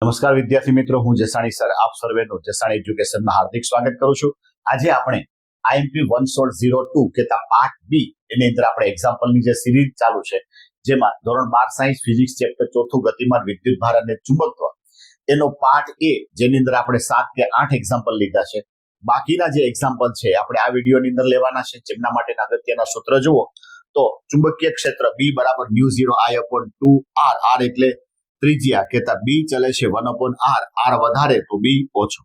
નમસ્કાર વિદ્યાર્થી મિત્રો, હું જસાણી સર આપ સર્વેનું જસાણી એજ્યુકેશનમાં હાર્દિક સ્વાગત કરું છું. આજે આપણે આઈએમપી 1602 કહેતા પાર્ટ બી એની અંદર આપણે એક્ઝામ્પલની જે સિરીઝ ચાલુ છે, જેમાં ધોરણ 12 સાયન્સ ફિઝિક્સ ચેપ્ટર 4 ગતિમાન વિદ્યુત ભાર અને ચુંબકત્વ એનો પાર્ટ એ, જેની અંદર આપણે 7 કે 8 એક્ઝામ્પલ લીધા છે. બાકીના જે એક્ઝામ્પલ છે આપણે આ વિડીયોની અંદર લેવાના છે, જેમના માટેના અગત્યના સૂત્ર જુઓ તો ચુંબકીય ક્ષેત્ર B બરાબર μ0I/2r, r એટલે ત્રિજ્યા કહેતા B ચલે છે 1/r, r વધારે તો B ઓછો.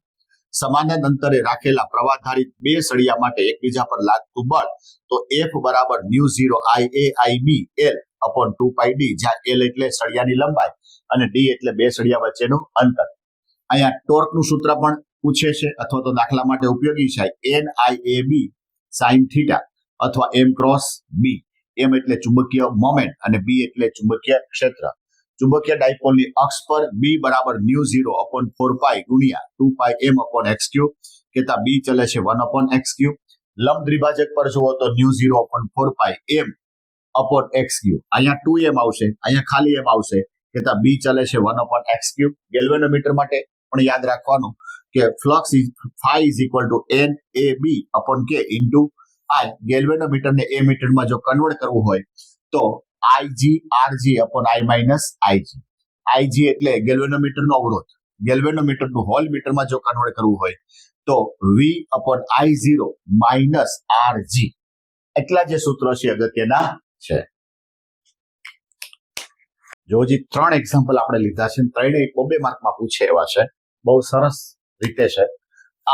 સમાન અંતરે રાખેલા પ્રવાહધારિત બે સળિયા માટે એકબીજા પર લાગતું બળ તો F બરાબર μ0Ia/Ib L/2πd, જ્યાં L એટલે સળિયાની લંબાઈ અને D એટલે બે સળિયા વચ્ચેનું અંતર. અહીંયા ટોર્કનું સૂત્ર પણ પૂછે છે અથવા તો દાખલા માટે ઉપયોગી છે NIAB sin θ અથવા M ક્રોસ B. M એટલે ચુંબકીય મોમેન્ટ અને B એટલે ચુંબકીય ક્ષેત્ર. ચુંબકીય ડાયપોલની અક્ષ પર B બરાબર μ0/4π ગુણ્યા 2πm/x3 કહેતા B ચલે છે 1/x3. લંબ દ્વિભાજક પર જુઓ તો μ0/4π m/x3. અહીંયા 2m આવશે, અહીંયા ખાલી m આવશે કહેતા B ચલે છે 1/x3. ગેલ્વેનોમીટર માટે પણ યાદ રાખવાનું કે flux phi NAB/K into I. ગેલ્વેનોમીટરને એ મીટરમાં જો કન્વર્ટ કરવું હોય તો Ig/RG/I-Ig. Ig એટલે ગેલ્વેનોમીટરનો અવરોધ, ગેલ્વેનોમીટરનું હોલ મીટરમાં જો કન્વર્ટ કરવું હોય તો V/I0 -RG. એટલા જે સૂત્રો છે અગત્યના છે. જો હજી 3 એક્ઝામ્પલ આપણે લીધા છે, ત્રણેય 2 માર્કમાં પૂછે એવા છે. બહુ સરસ રીતે છે.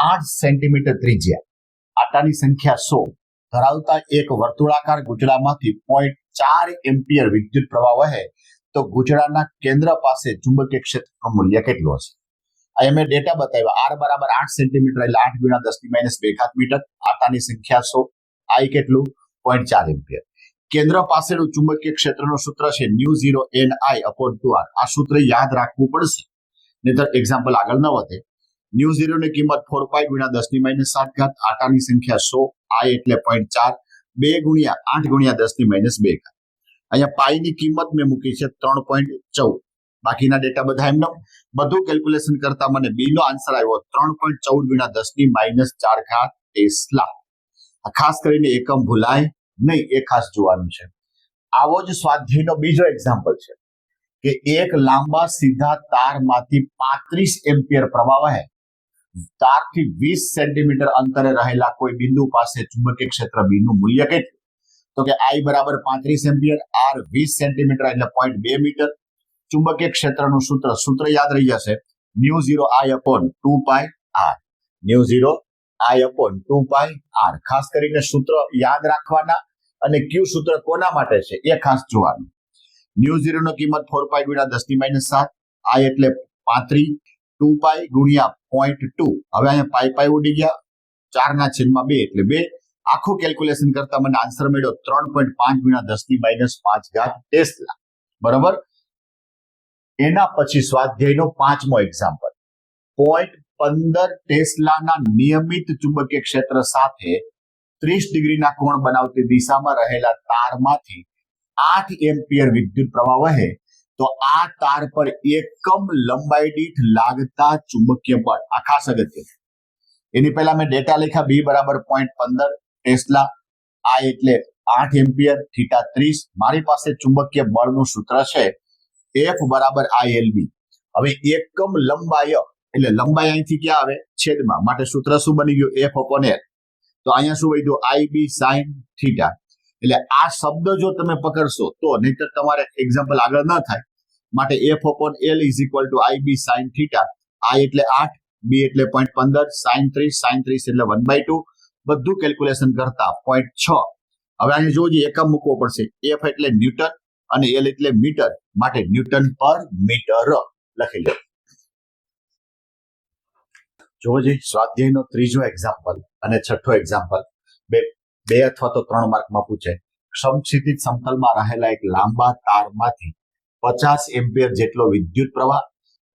8 સેન્ટીમીટર ત્રિજ્યા, આટાની સંખ્યા 100 ધરાવતા એક વર્તુળાકાર ગુચડામાંથી 0.4 એમ્પિયર વિદ્યુત પ્રવાહ વહે તો ગુચડાના કેન્દ્ર પાસે ચુંબકીય ક્ષેત્રનું મૂલ્ય કેટલું હશે? અહીંયા મેં ડેટા બતાવ્યા. R બરાબર 8 સેન્ટીમીટર એટલે 8 × 10⁻² મીટર. આટાની સંખ્યા 100, I કેટલું 0.4 એમ્પિયર. કેન્દ્ર પાસેનું ચુંબકીય ક્ષેત્રનું સૂત્ર છે μ0NI/2r. આ સૂત્ર યાદ રાખવું પડશે, નહીતર એક્ઝામ્પલ આગળ ન વધે. μ0 ની કિંમત 4π × 10⁻7, આટાની સંખ્યા 100, I એટલે 0.4, 2 × 8 × 10⁻². અહીંયા પાઈ ની કિંમત મેં મૂકી છે 3.14. બાકીના ડેટા બધા એમનો બધું કેલ્ક્યુલેશન કરતા મને B નો આન્સર આવ્યો 3.14 × 10⁻⁴ ટેસ્લા. ખાસ કરીને એકમ ભૂલાય નહીં, એ ખાસ જોવાનું છે. આવો જ સ્વાધ્યાયનો બીજો એક્ઝામ્પલ છે કે એક લાંબા સીધા તારમાંથી 35 એમ્પિયર પ્રવાહ વહે. તારથી 20 સેન્ટીમીટર અંતરે રહેલા કોઈ બિંદુ પાસે ચુંબકીય ક્ષેત્ર B નું મૂલ્ય કેટલું? તો કે I બરાબર 35 એમ્પિયર, R 20 સેન્ટીમીટર એટલે 0.2 મીટર. ચુંબકીય ક્ષેત્રનું સૂત્ર યાદ રહી જશે μ0I/2πr. μ0I/2πr. ખાસ કરીને સૂત્ર યાદ રાખવાના અને Q સૂત્ર કોના માટે છે એ ખાસ જોવાનું. μ0 ની કિંમત 4π × 10⁻7, I એટલે 35, 2π ગુણ્યા 0.2. હવે અહીંયા પાઈ ઉડી ગયા, 4/2 એટલે 2. આખું કેલ્ક્યુલેશન કરતા મને આન્સર મળ્યો 3.5 × 10⁻5 ટેસ્લા. બરાબર. એના પછી સ્વાધ્યાયનો 5મો એક્ઝામ્પલ. 0.15 ટેસ્લાના નિયમિત ચુંબકીય ક્ષેત્ર સાથે 30 ડિગ્રીના કોણ બનાવતી દિશામાં રહેલા તારમાંથી 8 એમ્પિયર વિદ્યુત પ્રવાહ વહે તો આ તાર પર એકમ લંબાઈ દીઠ લાગતા ચુંબકીય બળ. આ ખાસ અગત્ય. એની પહેલા મેં ડેટા લખ્યા. B બરાબર 0.15 ટેસ્લા, I એટલે 8 એમ્પિયર, θ 30. મારી પાસે ચુંબકીય બળનું સૂત્ર છે F બરાબર ILB. હવે એકમ લંબાઈ એટલે લંબાઈ અહીંથી ક્યાં આવે? છેદમાં. માટે સૂત્ર શું બની ગયું? F/L. તો અહીંયા શું વધ્યું? IB sin θ. એટલે આ શબ્દ જો તમે પકડશો તો, નહીતર તમારે એક્ઝામ્પલ આગળ ન થાય. માટે F/L = IB sin θ. I એટલે 8, B એટલે 0.15, sin 30 એટલે 1/2. બધું કેલ્ક્યુલેશન કરતા 0.6. હવે અહીં જોજો એકમ મૂકવો પડશે. F એટલે ન્યૂટન અને L એટલે મીટર, માટે ન્યૂટન પર મીટર લખી લો. જોજો સ્વાધ્યાયનો 3જો એક્ઝામ્પલ અને 6થો એક્ઝામ્પલ બે અથવા તો 3 માર્કમાં પૂછે. સમક્ષિતિજ સમતલમાં રહેલા એક લાંબા તારમાંથી 50 એમ્પિયર જેટલો વિદ્યુત પ્રવાહ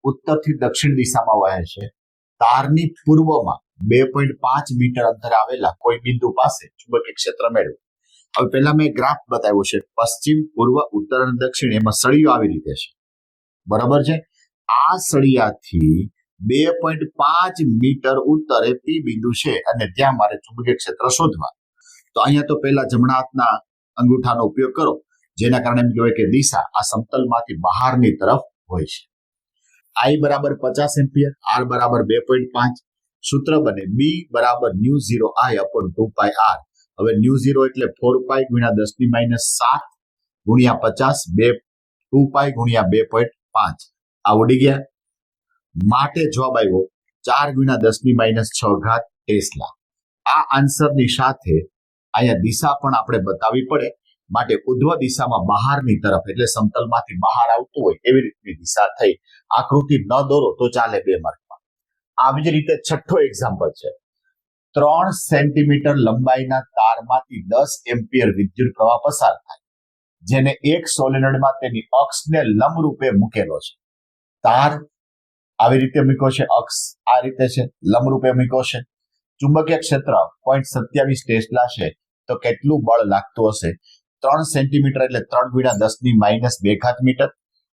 ઉત્તરથી દક્ષિણ દિશામાં વહે છે. તારની પૂર્વમાં 2.5 મીટર અંતરે આવેલા કોઈ બિંદુ પાસે ચુંબકીય ક્ષેત્ર મેળવો. હવે પહેલા મેં ગ્રાફ બતાવ્યો છે, પશ્ચિમ, પૂર્વ, ઉત્તર અને દક્ષિણ, એમાં સળિયો આવી રીતે છે. બરાબર છે. આ સળિયાથી 2.5 મીટર ઉત્તરે પી બિંદુ છે અને ત્યાં મારે ચુંબકીય ક્ષેત્ર શોધવા. તો અહીંયા તો પહેલા જમણા હાથના અંગૂઠાનો ઉપયોગ કરો, જેના કારણે એમ કહેવાય કે દિશા આ સમતલમાંથી બહારની તરફ હોય છે. I બરાબર 50 એમ્પિયર, R બરાબર 2.5. સૂત્ર બને B બરાબર ν0 I upon 2 pi R. હવે ν0 એટલે 4 પાઈ ગુણ્યા 10⁻7 ગુણ્યા 50, 2 પાઈ ગુણ્યા 2.5. આ ઉડી ગયા. માટે જવાબ આવ્યો 4 ગુણ્યા 10⁻6 ટેસ્લા. આ આન્સરની સાથે અહીંયા દિશા પણ આપણે બતાવવી પડે, માટે ઉધ્વ દિશામાં બહારની તરફ એટલે સમતલમાંથી બહાર આવતું હોય એવી રીતની દિશા થઈ. આકૃતિ ન દોરો તો ચાલે 2 માર્કમાં. આવી જ રીતે છઠ્ઠો એક્ઝામ્પલ છે. 3 સેન્ટીમીટર લંબાઈના તારમાંથી 10 એમ્પિયર વિદ્યુત પ્રવાહ પસાર થાય, જેને એક સોલેનોઇડમાં તેની અક્ષને લંબરૂપે મૂકેલો છે. તાર આવી રીતે મૂક્યો છે, અક્ષ આ રીતે છે, લંબરૂપે મૂક્યો છે. ચુંબકીય ક્ષેત્ર 0.27 ટેસ્લા છે, તો કેટલું બળ લાગતું હશે? 3 સેન્ટીમીટર એટલે 3 ગુણ્યા 10⁻2 મીટર.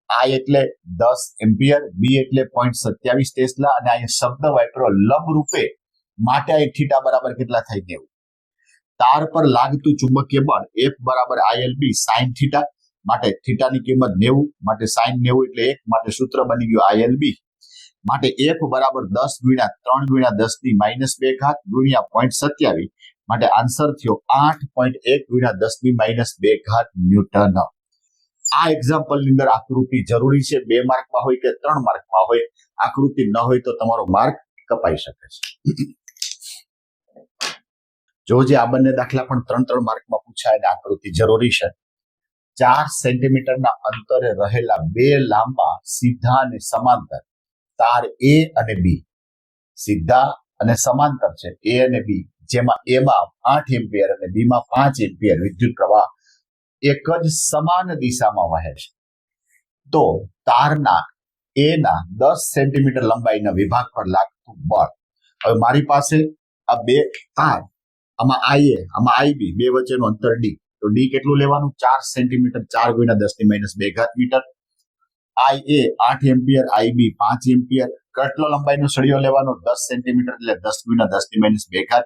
I એટલે 10 એમ્પિયર, B એટલે 0.27 ટેસ્લા અને અહીંયા શબ્દ વાપર્યો લંબરૂપે, માટે અહીં થીટા બરાબર કેટલા થાય? 90. તાર પર લાગતું ચુંબકીય બળ F બરાબર ILB sin થીટા, માટે થીટાની કિંમત 90, માટે sin 90 એટલે 1, માટે સૂત્ર બની ગયું ILB. માટે F બરાબર 10 ગુણ્યા 3 ગુણ્યા 10⁻2 ગુણ્યા 0.27, માટે આન્સર થયો 8.1 ગુણ્યા 10⁻2 ન્યૂટન. આ એક્ઝામ્પલ ની અંદર આકૃતિ જરૂરી છે. 2 માર્કમાં હોય કે 3 માર્કમાં હોય, આકૃતિ ન હોય તો તમારો માર્ક કપાઈ શકે છે. જોજે આ બંને દાખલા પણ 3 માર્કમાં પૂછાય અને આકૃતિ જરૂરી છે. 4 સેન્ટીમીટરના અંતરે રહેલા 2 લાંબા સીધા અને સમાંતર તાર A અને B, સીધા અને સમાંતર છે A અને B, જેમાં A માં 8 એમ્પિયર અને B માં 5 એમ્પિયર વિદ્યુત પ્રવાહ એક જ સમાન દિશામાં વહે છે. તો તારના A ના 10 સેન્ટીમીટર લંબાઈના વિભાગ પર લાગતું બળ. હવે મારી પાસે આ 2 તાર, આમાં IA આમાં IB, 2 વચ્ચેનું અંતર D. તો D કેટલું લેવાનું? 4 સેન્ટીમીટર, 4 ગુણ્યા 10⁻2 metre. IA 8 ampere, IB 5 ampere. કેટલો લંબાઈનો સળિયો લેવાનો? 10 સેન્ટીમીટર એટલે 10 ગુણ્યા 10⁻2.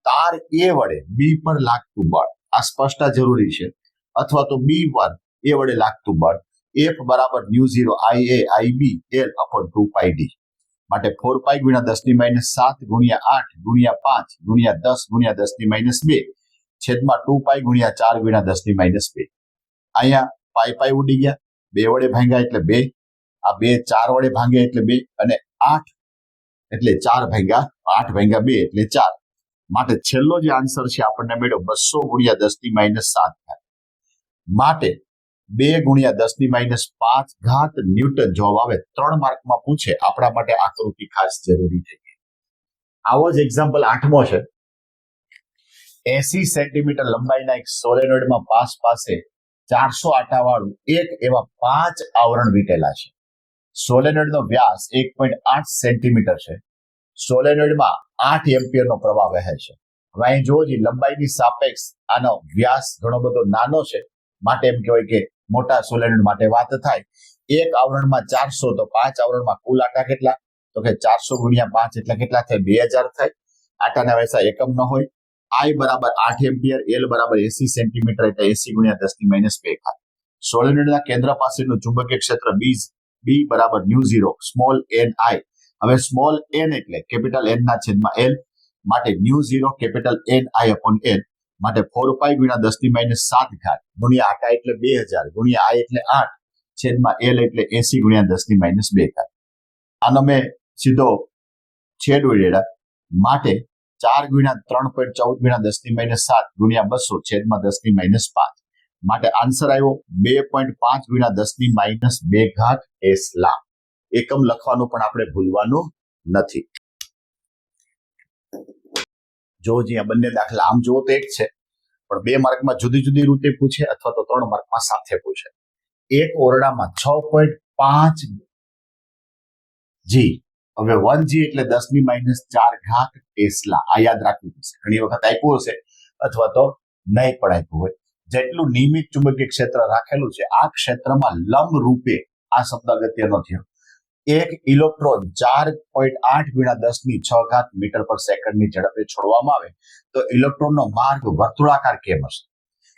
તાર A વડે B પર લાગતું બળ આ સ્પષ્ટ જરૂરી છે, અથવા તો B પર A વડે લાગતું બળ F બરાબર ν0 IA IB L upon 2 pi D. માટે 4 પાઈ ગુણ્યા 10⁻7 ગુણ્યા 8 ગુણ્યા 5 ગુણ્યા 10 ગુણ્યા 10⁻2 છેદમાં 2 પાઈ ગુણ્યા 4 ગુણ્યા 10⁻2. અહીંયા પાઈ ઉડી ગયા, 2 વડે ભાંગ્યા એટલે 2, આ 2 4 વડે ભાંગ્યા એટલે 2 અને 8 એટલે 4 ભાંગ્યા 8 ભાંગ્યા 2 એટલે 4. માટે છેલ્લો જે આન્સર છે આપણને મળ્યો 200 ગુણ્યા 10⁻7. માટે 2 ગુણ્યા 10⁻5 ન્યૂટન જવાબ આવે. 3 માર્કમાં પૂછે, આપણા માટે આકૃતિ ખાસ જરૂરી થઈ ગઈ. આવો જ એક્ઝામ્પલ 8મો છે. 80 સેન્ટીમીટર લંબાઈના એક સોલેનોઇડમાં પાસે 400 આટાવાળું એક એવા 5 આવરણ વીટેલા છે. સોલેનોઇડનો વ્યાસ 1.8 સેન્ટીમીટર છે. સોલેનોઇડમાં 8 એમ્પિયરનો પ્રવાહ વહે છે. હવે અહીં જોજો, લંબાઈની સાપેક્ષ આનો વ્યાસ ઘણો બધો નાનો છે, માટે એમ કહેવાય કે મોટા સોલેનોઇડ માટે વાત થાય. એક આવરણમાં 400, તો 5 આવરણમાં કુલ આટા કેટલા? તો કે 400 ગુણ્યા 5 એટલે કેટલા થાય? 2000 થાય. આટાના વૈસા એકમ ન હોય. I બરાબર 8 એમ્પિયર, L બરાબર 80 સેન્ટીમીટર એટલે 80 ગુણ્યા 10⁻2. સોલેનોઇડના કેન્દ્ર પાસેનું ચુંબકીય ક્ષેત્ર B બરાબર ν0 સ્મોલ n I. હવે સ્મોલ n એટલે કેપિટલ N ના છેદમાં L, માટે ν0 capital N I upon L. માટે 4 પાઈ ગુણ્યા 10⁻7 ગુણ્યા આટા એટલે 2000 ગુણ્યા I એટલે 8 છેદમાં L એટલે 80 ગુણ્યા 10⁻2. આનો મેં સીધો છેદ ઉડેડા, માટે 4 ગુણ્યા 3.14 ગુણ્યા 10⁻7 ગુણ્યા 200 છેદમાં 10⁻5. માટે આન્સર આવ્યો 2.5 ગુણ્યા 10⁻2 ટેસ્લા. એકમ લખવાનું પણ આપણે ભૂલવાનું નથી. જો જ્યાં બંને દાખલા આમ જુઓ તો એક છે, પણ 2 માર્કમાં જુદી જુદી રીતે પૂછે અથવા તો 3 માર્કમાં સાથે પૂછે. એક ઓરડામાં 6.5 G, હવે 1 G એટલે 10⁻4 ટેસ્લા. આ યાદ રાખવું પડશે. ઘણી વખત આપ્યું હશે અથવા તો નહીં પણ આપ્યું હોય. જેટલું નિયમિત ચુંબકીય ક્ષેત્ર રાખેલું છે, આ ક્ષેત્રમાં લંબ રૂપે, આ શબ્દ અગત્યનો થયો, એક ઇલેક્ટ્રોન 4.8 ગુણ્યા 10⁶ મીટર પર સેકન્ડની ઝડપે છોડવામાં આવે તો ઇલેક્ટ્રોનનો માર્ગ વર્તુળાકાર કેમ હશે?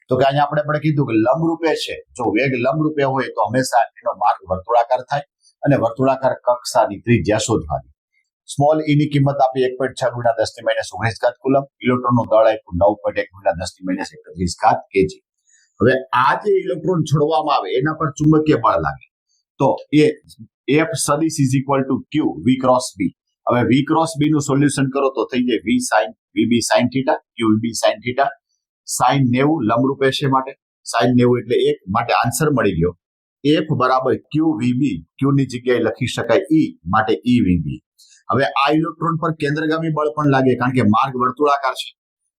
તો કે અહીંયા આપણે કીધું કે લંબરૂપે છે, જો વેગ લંબરૂપે હોય તો હંમેશા એનો માર્ગ વર્તુળાકાર થાય અને વર્તુળાકાર કક્ષાની ત્રિજ્યા શોધવાની. સ્મોલ ઈ ની કિંમત આપી 1.6 ગુણ્યા 10⁻19 કુલમ, ઇલેક્ટ્રોનનું દળ આપ્યું 9.1 ગુણ્યા 10⁻31 કેજી. હવે આ જે ઇલેક્ટ્રોન છોડવામાં આવે એના પર ચુંબકીય બળ લાગે તો એ F સદિશ is equal to Q V cross B. હવે V ક્રોસ B નું સોલ્યુશન કરો તો થઈ જાય V sin VB sin theta Q VB sin theta. sin 90 લંબરૂપે છે માટે sin 90 એટલે 1 માટે આન્સર મળી ગયો. F બરાબર Q VB, Q ની જગ્યાએ લખી શકાય E માટે E VB. હવે આ ઇલેક્ટ્રોન પર કેન્દ્રગામી બળ પણ લાગે કારણ કે માર્ગ વર્તુળાકાર છે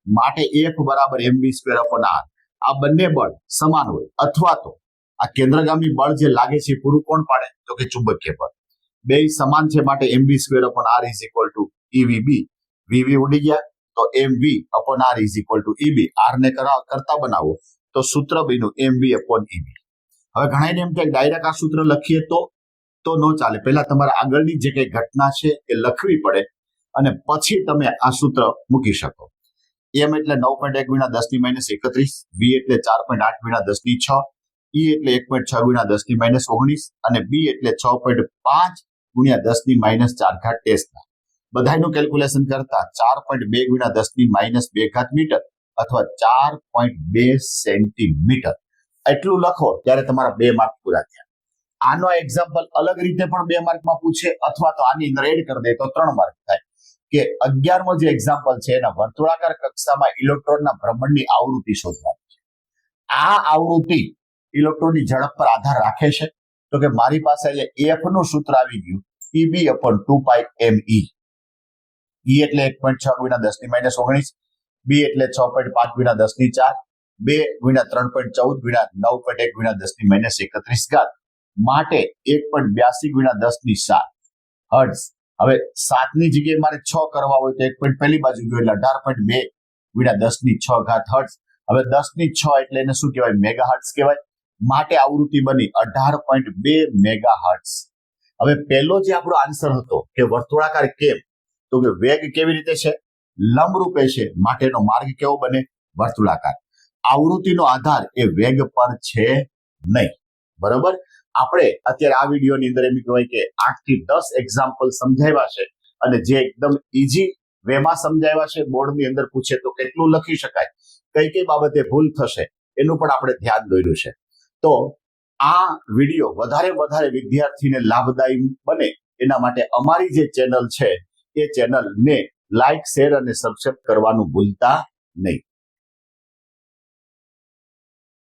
માટે F બરાબર mv²/r. આ બંને બળ સમાન હોય અથવા તો આ કેન્દ્રગામી બળ જે લાગે છે પૂરું કોણ પાડે તો કે ચુંબકીય બળ. બે સમાન છે માટે mv²/r is equal to EVB. VV ઉડી ગયા તો mv/r is equal to EB. r ને કરતા બનાવો તો સૂત્ર બન્યું mv/EB. હવે ઘણા એમ કે ડાયરેક્ટ આ સૂત્ર લખીએ તો ન ચાલે, પહેલા તમારે આગળની જે કઈ ઘટના છે એ લખવી પડે અને પછી તમે આ સૂત્ર મૂકી શકો. m એટલે 9.1 ગુણ્યા 10⁻31, v એટલે 4.8 ગુણ્યા 10⁶, e એટલે 1.6 ગુણ્યા 10⁻19 અને b એટલે 6.5 ગુણ્યા 10⁻4 ટેસ્લા. બધાનું કેલ્ક્યુલેશન કરતા 4.2 ગુણ્યા 10⁻2 મીટર અથવા 4.2 સેન્ટીમીટર એટલું લખો ત્યારે તમારા 2 માર્ક પૂરા થયા. આનો એક્ઝામ્પલ અલગ રીતે પણ 2 માર્કમાં પૂછે અથવા તો આની અંદર એડ કરી દે તો 3 માર્ક થાય. કે 11મો જે એક્ઝામ્પલ છે એના વર્તુળાકાર કક્ષામાં ઇલેક્ટ્રોનના ભ્રમણની આવૃત્તિ શોધવાની છે. આ આવૃત્તિ ઇલેક્ટ્રોનની ઝડપ પર આધાર રાખે છે. તો કે મારી પાસે અહીંયા F નું સૂત્ર આવી ગયું EB/2πme. E એટલે 1.6 ગુણ્યા 10⁻19, B એટલે 6.5 ગુણ્યા 10⁴, 2 ગુણ્યા 3.14 ગુણ્યા 9.1 ગુણ્યા 10⁻31 માટે 1.82 ગુણ્યા 10⁻7 હર્ટ્ઝ. હવે 7 ની જગ્યાએ મારે 6 કરવા હોય તો 1 પહેલી બાજુ ગયો એટલે 18.2 ગુણ્યા 10⁶ હર્ટ્ઝ. હવે 10⁶ એટલે એને શું કહેવાય? મેગા હર્ટ્ઝ કહેવાય. માટે આવૃત્તિ બની 18.2 મેગા હર્ટ્ઝ. હવે પહેલો જે આપણો આન્સર હતો કે વર્તુળાકાર કેમ, તો કે વેગ કેવી રીતે છે? લંબરૂપે છે માટેનો માર્ગ કેવો બને? વર્તુળાકાર. આવૃત્તિનો આધાર એ વેગ પર છે નહીં. બરોબર. આપણે અત્યારે આ વિડીયોની અંદર એમ કહેવાય કે 8 થી 10 એક્ઝામ્પલ સમજાવ્યા છે અને જે એકદમ ઈઝી વેમાં સમજાવ્યા છે. બોર્ડની અંદર પૂછે તો કેટલું લખી શકાય, કઈ કઈ બાબતે ભૂલ થશે એનું પણ આપણે ધ્યાન દોર્યું છે. તો આ વિડીયો વધારે વિદ્યાર્થીને લાભદાયી બને એના માટે અમારી જે ચેનલ છે એ ચેનલને લાઈક, શેર અને સબસ્ક્રાઇબ કરવાનું ભૂલતા નહીં.